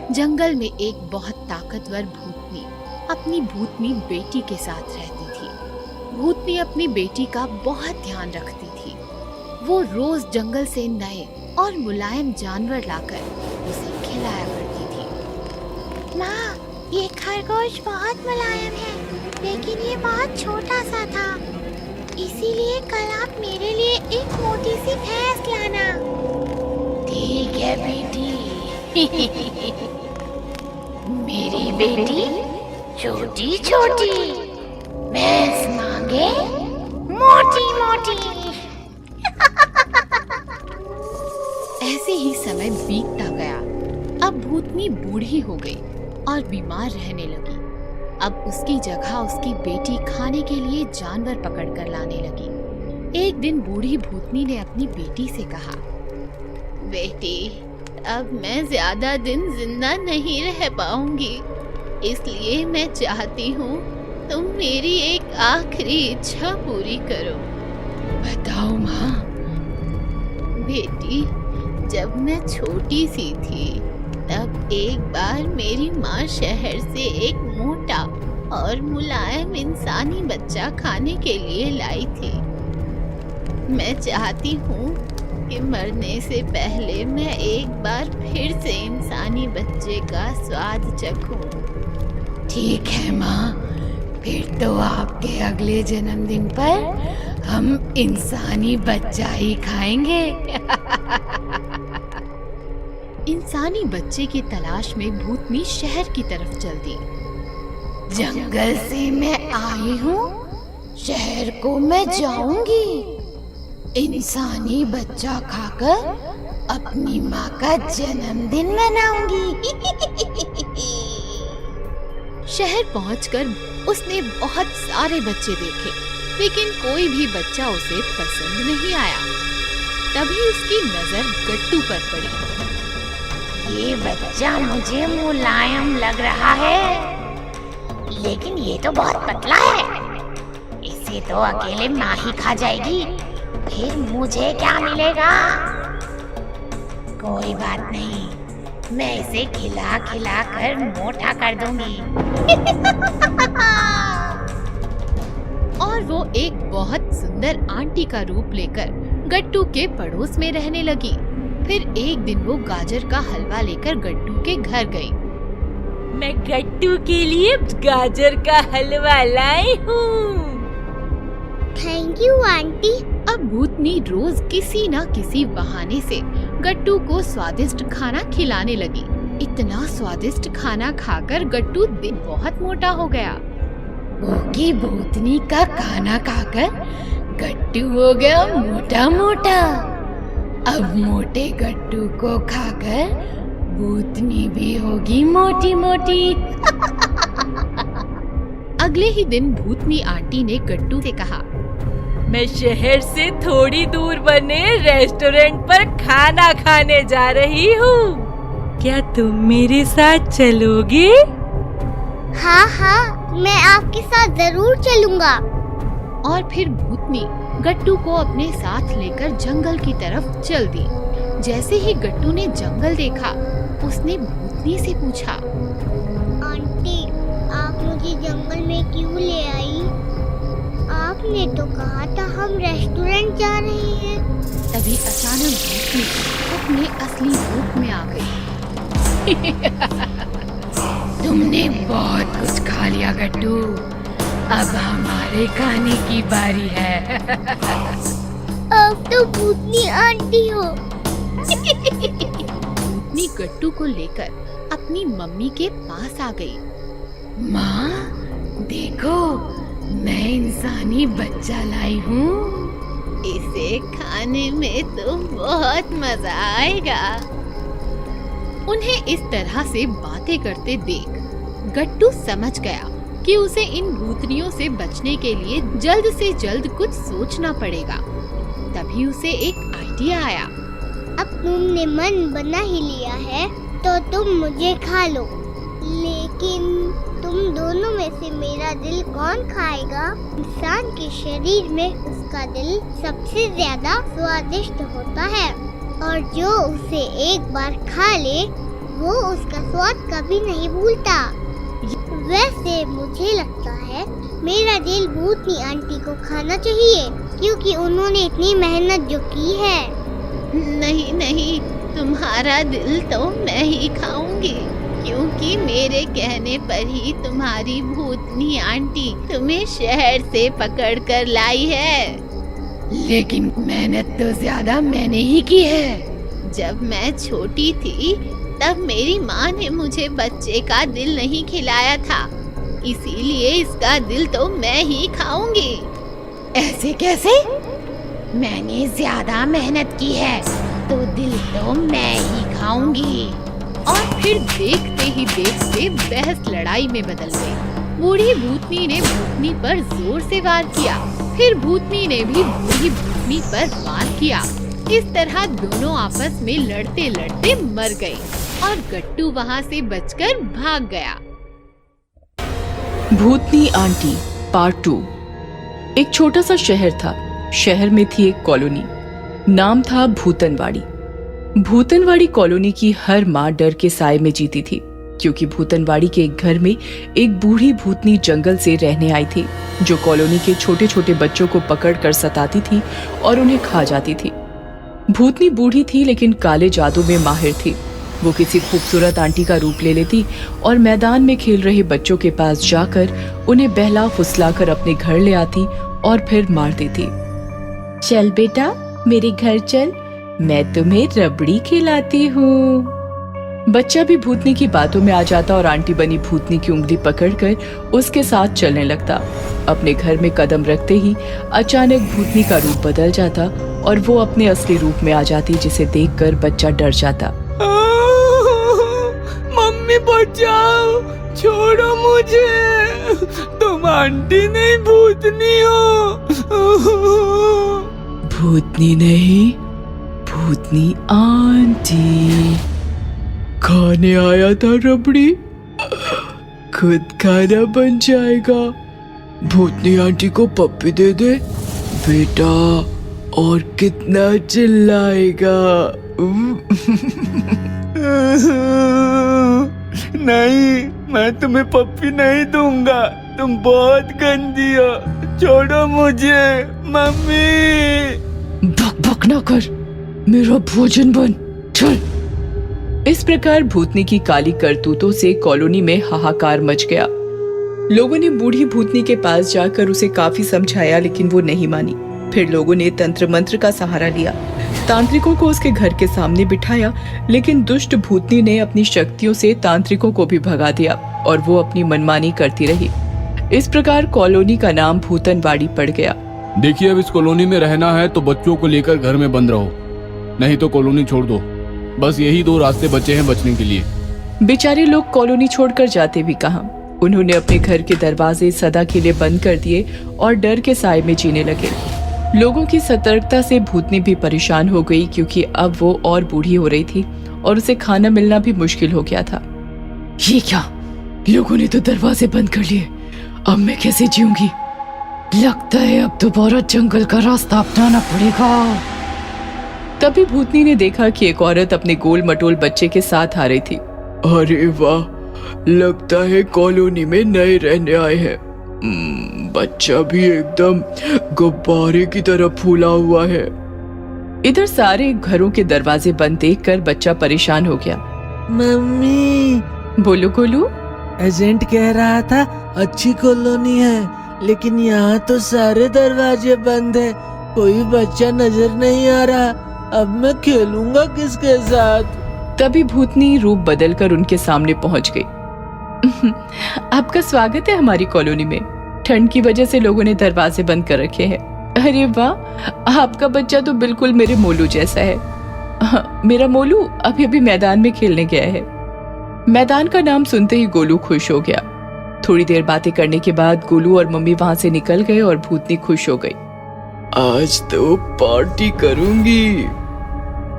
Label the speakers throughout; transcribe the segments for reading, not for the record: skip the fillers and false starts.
Speaker 1: जंगल में एक बहुत ताकतवर भूतनी अपनी भूतनी बेटी के साथ रहती थी। भूतनी अपनी बेटी का बहुत ध्यान रखती थी। वो रोज जंगल से नए और मुलायम जानवर लाकर उसे खिलाया करती थी।
Speaker 2: माँ, ये खरगोश बहुत मुलायम है, लेकिन ये बहुत छोटा सा था। इसीलिए कल आप मेरे लिए एक मोटी सी भैंस लाना।
Speaker 3: ठीक है बेटी। मेरी बेटी छोटी छोटी, भैंस मांगे मोटी मोटी।
Speaker 1: ऐसे ही समय बीतता गया। अब भूतनी बूढ़ी हो गई और बीमार रहने लगी। अब उसकी जगह उसकी बेटी खाने के लिए जानवर पकड़कर लाने लगी। एक दिन बूढ़ी भूतनी ने अपनी बेटी से कहा, बेटी, अब मैं ज्यादा दिन जिंदा नहीं रह पाऊंगी, इसलिए मैं चाहती हूँ तुम मेरी एक आखिरी इच्छा पूरी करो।
Speaker 3: बताओ माँ।
Speaker 1: बेटी, जब मैं छोटी सी थी तब एक बार मेरी माँ शहर से एक मोटा और मुलायम इंसानी बच्चा खाने के लिए लाई थी। मैं चाहती हूँ कि मरने से पहले मैं एक बार फिर से इंसानी बच्चे का स्वाद चखूं।
Speaker 3: ठीक है माँ, फिर तो आपके अगले जन्मदिन पर हम इंसानी बच्चा ही खाएंगे।
Speaker 1: इंसानी बच्चे की तलाश में भूतनी शहर की तरफ चल दी।
Speaker 3: जंगल से मैं आई हूँ, शहर को मैं जाऊंगी। इंसानी बच्चा खाकर अपनी माँ का जन्मदिन मनाऊंगी।
Speaker 1: शहर पहुंचकर उसने बहुत सारे बच्चे देखे, लेकिन कोई भी बच्चा उसे पसंद नहीं आया। तभी उसकी नजर गट्टू पर पड़ी।
Speaker 3: ये बच्चा मुझे मुलायम लग रहा है, लेकिन ये तो बहुत पतला है। इसे तो अकेले माँ ही खा जाएगी, फिर मुझे क्या मिलेगा? कोई बात नहीं, मैं इसे खिला खिला कर मोटा कर दूंगी।
Speaker 1: और वो एक बहुत सुंदर आंटी का रूप लेकर गट्टू के पड़ोस में रहने लगी। फिर एक दिन वो गाजर का हलवा लेकर गट्टू के घर गई।
Speaker 4: मैं गट्टू के लिए गाजर का हलवा लाई हूँ।
Speaker 2: Thank you aunty.
Speaker 1: अब भूतनी रोज किसी न किसी बहाने से गट्टू को स्वादिष्ट खाना खिलाने लगी। इतना स्वादिष्ट खाना खाकर गट्टू दिन बहुत मोटा हो गया।
Speaker 3: भूखी भूतनी का खाना खाकर गट्टू हो गया मोटा मोटा। अब मोटे गट्टू को खाकर भूतनी भी होगी मोटी मोटी।
Speaker 1: अगले ही दिन भूतनी आंटी ने गट्टू से कहा,
Speaker 4: मैं शहर से थोड़ी दूर बने रेस्टोरेंट पर खाना खाने जा रही हूँ। क्या तुम मेरे साथ चलोगे?
Speaker 2: हाँ हाँ, मैं आपके साथ जरूर चलूंगा।
Speaker 1: और फिर भूतनी गट्टू को अपने साथ लेकर जंगल की तरफ चल दी। जैसे ही गट्टू ने जंगल देखा, उसने भूतनी से पूछा,
Speaker 2: आंटी, आप मुझे जंगल में क्यों ले आई? आपने तो कहा था हम रेस्टोरेंट जा रहे हैं।
Speaker 1: तभी अचानक भूतनी अपने असली रूप में आ गई।
Speaker 3: तुमने बहुत कुछ खा लिया गट्टू, अब हमारे खाने की बारी है।
Speaker 2: अब तो भूतनी आंटी हो।
Speaker 1: भूतनी गट्टू को लेकर अपनी मम्मी के पास आ गई।
Speaker 3: माँ, देखो, मैं इंसानी बच्चा लाई हूँ।
Speaker 1: इसे खाने में तो बहुत मजा आएगा। उन्हें इस तरह से बातें करते देख गट्टू समझ गया कि उसे इन भूतनियों से बचने के लिए जल्द से जल्द कुछ सोचना पड़ेगा। तभी उसे एक आइडिया आया।
Speaker 2: अब तुमने मन बना ही लिया है तो तुम मुझे खा लो, लेकिन तुम दोनों में से मेरा दिल कौन खाएगा? इंसान के शरीर में उसका दिल सबसे ज्यादा स्वादिष्ट होता है और जो उसे एक बार खा ले वो उसका स्वाद कभी नहीं भूलता। वैसे मुझे लगता है मेरा दिल भूतनी आंटी को खाना चाहिए, क्योंकि उन्होंने इतनी मेहनत जो की है।
Speaker 1: नहीं नहीं, तुम्हारा दिल तो मैं ही खाऊंगी, क्योंकि मेरे कहने पर ही तुम्हारी भूतनी आंटी तुम्हें शहर से पकड़ कर लाई है।
Speaker 3: लेकिन मेहनत तो ज्यादा मैंने ही की है।
Speaker 1: जब मैं छोटी थी तब मेरी माँ ने मुझे बच्चे का दिल नहीं खिलाया था, इसीलिए इसका दिल तो मैं ही खाऊंगी।
Speaker 3: ऐसे कैसे? मैंने ज्यादा मेहनत की है, तो दिल तो मैं ही खाऊंगी।
Speaker 1: और फिर देखते ही देखते बहस लड़ाई में बदल गई। बूढ़ी भूतनी ने भूतनी पर जोर से वार किया, फिर भूतनी ने भी बूढ़ी भूतनी पर वार किया। इस तरह दोनों आपस में लड़ते लड़ते मर गए और गट्टू वहाँ से बचकर भाग गया।
Speaker 5: भूतनी आंटी पार्ट 2। एक छोटा सा शहर था। शहर में थी एक कॉलोनी, नाम था भूतनवाड़ी। भूतनवाड़ी कॉलोनी की हर माँ डर के साए में जीती थी, क्योंकि भूतनवाड़ी के एक घर में एक बूढ़ी भूतनी जंगल से रहने आई थी, जो कॉलोनी के छोटे छोटे बच्चों को पकड़कर सताती थी और उन्हें खा जाती थी। भूतनी बूढ़ी थी, लेकिन काले जादू में माहिर थी। वो किसी खूबसूरत आंटी का रूप ले लेती और मैदान में खेल रहे बच्चों के पास जाकर उन्हें बहला फुसलाकर अपने घर ले आती और फिर मार देती। चल बेटा, मेरे घर चल, मैं तुम्हें रबड़ी खिलाती हूँ। बच्चा भी भूतनी की बातों में आ जाता और आंटी बनी भूतनी की उंगली पकड़कर उसके साथ चलने लगता। अपने घर में कदम रखते ही अचानक भूतनी का रूप बदल जाता और वो अपने असली रूप में आ जाती, जिसे देखकर बच्चा डर जाता।
Speaker 6: मम्मी बचाओ, छोड़ो मुझे, तुम आंटी नहीं भूतनी हो।
Speaker 5: भूतनी नहीं, भूतनी आंटी।
Speaker 6: खाने आया था रबड़ी, खुद खाना बन जाएगा। भूतनी आंटी को पप्पी दे दे बेटा, और कितना चिल्लाएगा। नहीं, मैं तुम्हें पप्पी नहीं दूंगा, तुम बहुत गंदी हो, छोड़ो मुझे मम्मी।
Speaker 5: भक भक ना कर, मेरा भोजन बन, चल। इस प्रकार भूतनी की काली करतूतों से कॉलोनी में हाहाकार मच गया। लोगों ने बूढ़ी भूतनी के पास जाकर उसे काफी समझाया, लेकिन वो नहीं मानी। फिर लोगों ने तंत्र मंत्र का सहारा लिया, तांत्रिकों को उसके घर के सामने बिठाया, लेकिन दुष्ट भूतनी ने अपनी शक्तियों से तांत्रिकों को भी भगा दिया और वो अपनी मनमानी करती रही। इस प्रकार कॉलोनी का नाम भूतनवाड़ी पड़ गया।
Speaker 7: देखिए, अब इस कॉलोनी में रहना है तो बच्चों को लेकर घर में बंद रहो, नहीं तो कॉलोनी छोड़ दो। बस यही दो रास्ते बचे हैं बचने के लिए।
Speaker 5: बेचारे लोग कॉलोनी छोड़कर जाते भी कहां। उन्होंने अपने घर के दरवाजे सदा के लिए बंद कर दिए और डर के साए में जीने लगे। लोगों की सतर्कता से भूतनी भी परेशान हो गई, क्योंकि अब वो और बूढ़ी हो रही थी और उसे खाना मिलना भी मुश्किल हो गया था। ये क्या, लोगों ने तो दरवाजे बंद कर लिए, अब मैं कैसे जीऊंगी? लगता है अब दोबारा जंगल का रास्ता अपनाना पड़ेगा। तभी भूतनी ने देखा कि एक औरत अपने गोल मटोल बच्चे के साथ आ रही थी।
Speaker 6: अरे वाह, लगता है कॉलोनी में नए रहने आए हैं। बच्चा भी एकदम गुब्बारे की तरह फूला हुआ है।
Speaker 5: इधर सारे घरों के दरवाजे बंद देखकर बच्चा परेशान हो गया।
Speaker 8: मम्मी,
Speaker 5: बोलो गोलू।
Speaker 8: एजेंट कह रहा था अच्छी कॉलोनी है, लेकिन यहाँ तो सारे दरवाजे बंद है, कोई बच्चा नजर नहीं आ रहा। अब मैं खेलूंगा किसके साथ?
Speaker 5: तभी भूतनी रूप बदलकर उनके सामने पहुंच गई। आपका स्वागत है हमारी कॉलोनी में। ठंड की वजह से लोगों ने दरवाजे बंद कर रखे हैं। अरे वाह, आपका बच्चा तो बिल्कुल मेरे मोलू जैसा है। मेरा मोलू अभी अभी मैदान में खेलने गया है। मैदान का नाम सुनते ही गोलू खुश हो गया। थोड़ी देर बातें करने के बाद गोलू और मम्मी वहां से निकल गए और भूतनी खुश हो गई।
Speaker 6: आज तो पार्टी करूंगी।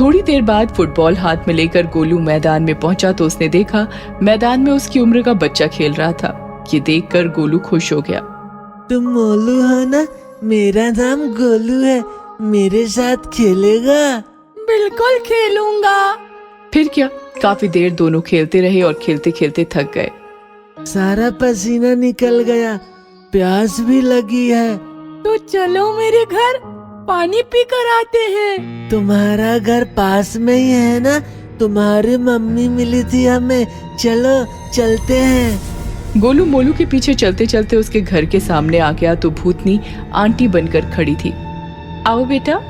Speaker 5: थोड़ी देर बाद फुटबॉल हाथ में लेकर गोलू मैदान में पहुंचा तो उसने देखा मैदान में उसकी उम्र का बच्चा खेल रहा था। ये देखकर गोलू खुश हो गया।
Speaker 8: तुम मोलू हो ना? मेरा नाम गोलू है, मेरे साथ खेलेगा?
Speaker 4: बिल्कुल खेलूंगा।
Speaker 5: फिर क्या, काफी देर दोनों खेलते रहे और खेलते खेलते थक गए।
Speaker 8: सारा पसीना निकल गया, प्यास भी लगी है।
Speaker 4: तो चलो मेरे घर पानी पी कर आते हैं।
Speaker 8: तुम्हारा घर पास में ही है ना? तुम्हारी मम्मी मिली थी हमें, चलो चलते हैं।
Speaker 5: गोलू मोलू के पीछे चलते चलते उसके घर के सामने आ गया तो भूतनी आंटी बनकर खड़ी थी। आओ बेटा।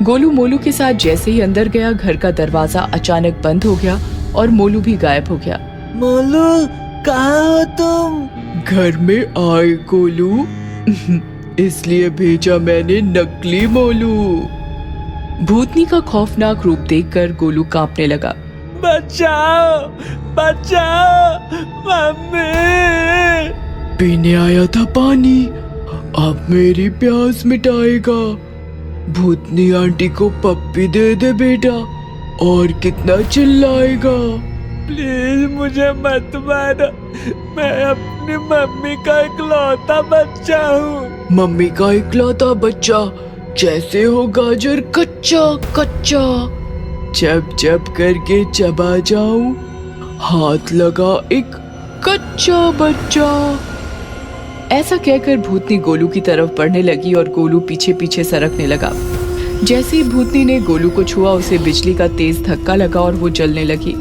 Speaker 5: गोलू मोलू के साथ जैसे ही अंदर गया, घर का दरवाजा अचानक बंद हो गया और मोलू भी गायब हो गया।
Speaker 8: मोलू, कहाँ हो तुम?
Speaker 6: घर में आए गोलू, इसलिए भेजा मैंने नकली मोलू।
Speaker 5: भूतनी का खौफनाक रूप देखकर गोलू कांपने लगा।
Speaker 8: बचाओ, बचाओ, मम्मी।
Speaker 6: पीने आया था पानी, अब मेरी प्यास मिटाएगा। भूतनी आंटी को पप्पी दे दे बेटा, और कितना चिल्लाएगा।
Speaker 8: प्लीज मुझे मत मारो, मैं अपनी मम्मी का इकलौता बच्चा हूँ।
Speaker 6: मम्मी का इकलौता बच्चा, जैसे हो गाजर कच्चा कच्चा, जब जब करके चबा जाऊं, हाथ लगा एक कच्चा बच्चा।
Speaker 5: ऐसा कहकर भूतनी गोलू की तरफ बढ़ने लगी और गोलू पीछे पीछे सरकने लगा। जैसे ही भूतनी ने गोलू को छुआ, उसे बिजली का तेज धक्का लगा और वो जलने लगी।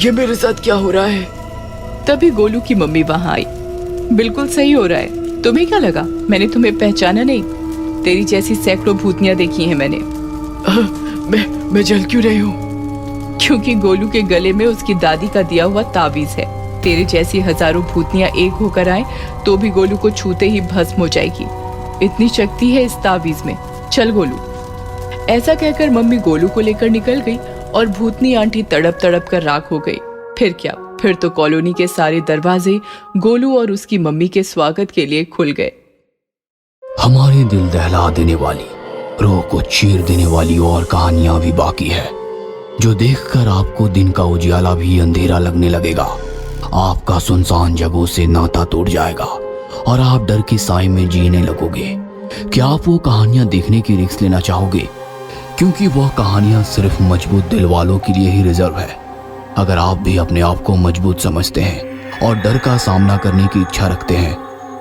Speaker 6: ये मेरे साथ क्या हो रहा है?
Speaker 5: तभी गोलू की मम्मी वहां आई। बिल्कुल सही हो रहा है, तुम्हें क्या लगा मैंने तुम्हें पहचाना नहीं? तेरी जैसी सैकड़ों भूतनियां देखी हैं मैंने।
Speaker 6: मैं जल क्यों रही हूँ?
Speaker 5: क्योंकि गोलू के गले में उसकी दादी का दिया हुआ ताबीज है। तेरे जैसी हजारों भूतनियां एक होकर आए तो भी गोलू को छूते ही भस्म हो जाएगी, इतनी शक्ति है इस ताबीज में। चल गोलू। ऐसा कहकर मम्मी गोलू को लेकर निकल गई और भूतनी आंटी तड़प तड़प कर राख हो गई। फिर क्या, फिर तो कॉलोनी के सारे दरवाजे गोलू और उसकी मम्मी के स्वागत के लिए खुल गए।
Speaker 7: हमारे दिल दहला देने वाली, रूह को चीर देने वाली और कहानियां भी बाकी है, जो देखकर आपको दिन का उजियाला भी अंधेरा लगने लगेगा। आपका सुनसान जगहों से नाता टूट जाएगा और आप डर की साए में जीने लगोगे। क्या आप वो कहानियां देखने की रिस्क लेना चाहोगे? क्योंकि वह कहानियां सिर्फ मजबूत दिल वालों के लिए ही रिजर्व है। अगर आप भी अपने आप को मजबूत समझते हैं और डर का सामना करने की इच्छा रखते हैं,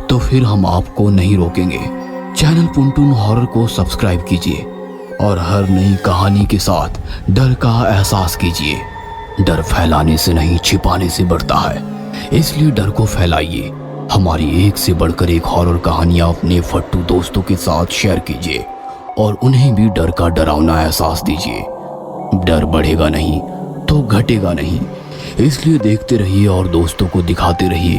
Speaker 7: तो फिर हम आपको नहीं रोकेंगे। चैनल पुनटून हॉरर को सब्सक्राइब कीजिए और हर नई कहानी के साथ डर का एहसास कीजिए। डर फैलाने से नहीं, छिपाने से बढ़ता है, इसलिए डर को फैलाइए। हमारी एक से बढ़कर एक हॉरर कहानियां अपने फट्टू दोस्तों के साथ शेयर कीजिए और उन्हें भी डर का डरावना एहसास दीजिए। डर बढ़ेगा नहीं तो घटेगा नहीं, इसलिए देखते रहिए और दोस्तों को दिखाते रहिए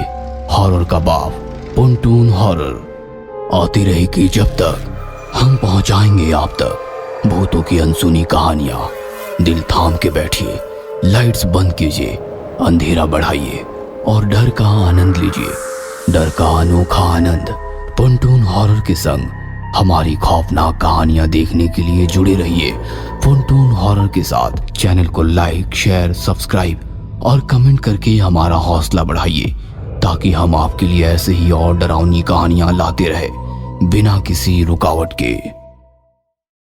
Speaker 7: हॉरर का बाप पुनटून हॉरर। आती रहेगी जब तक हम पहुंचाएंगे आप तक भूतों की अनसुनी कहानियां। दिल थाम के बैठिए, लाइट्स बंद कीजिए, अंधेरा बढ़ाइए और डर का आनंद लीजिए। डर का अनोखा आनंद पुनटून हॉरर के संग हमारी खौफनाक कहानियां देखने के लिए जुड़े रहिए पुनटून हॉरर के साथ। चैनल को लाइक, शेयर, सब्सक्राइब और कमेंट करके हमारा हौसला बढ़ाइए, ताकि हम आपके लिए ऐसे ही और डरावनी कहानियां लाते रहे बिना किसी रुकावट के।